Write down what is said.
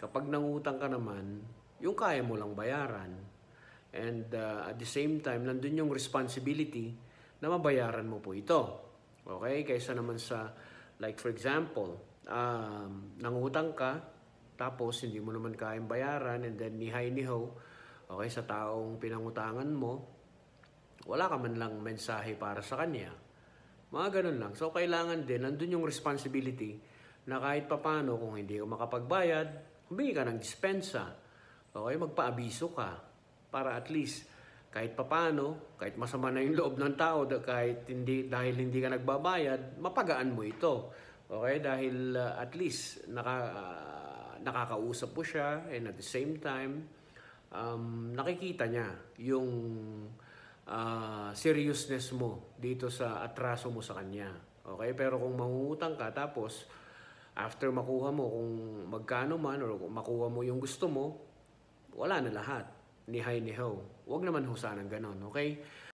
Kapag nangutang ka naman, yung kaya mo lang bayaran. And at the same time, nandun yung responsibility na mabayaran mo po ito. Okay? Kaysa naman sa, like for example, nangutang ka, tapos hindi mo naman kayang bayaran, and then nihay-niho, okay, sa taong pinangutangan mo, wala ka man lang mensahe para sa kanya. Mga ganun lang. So, kailangan din, nandun yung responsibility na kahit papano, kung hindi ka makapagbayad, humingi ka ng dispensa. Okay, magpaabiso ka. Para at least, kahit papano, kahit masama na yung loob ng tao, dahil hindi ka nagbabayad, mapagaan mo ito. Okay, dahil at least, nakakausap mo siya, and at the same time, nakikita niya yung seriousness mo dito sa atraso mo sa kanya. Okay? Pero kung mangungutang ka, tapos after makuha mo kung magkano man or kung makuha mo yung gusto mo, wala na lahat. Nihay-nihaw. Huwag naman ho sanang ganon. Okay?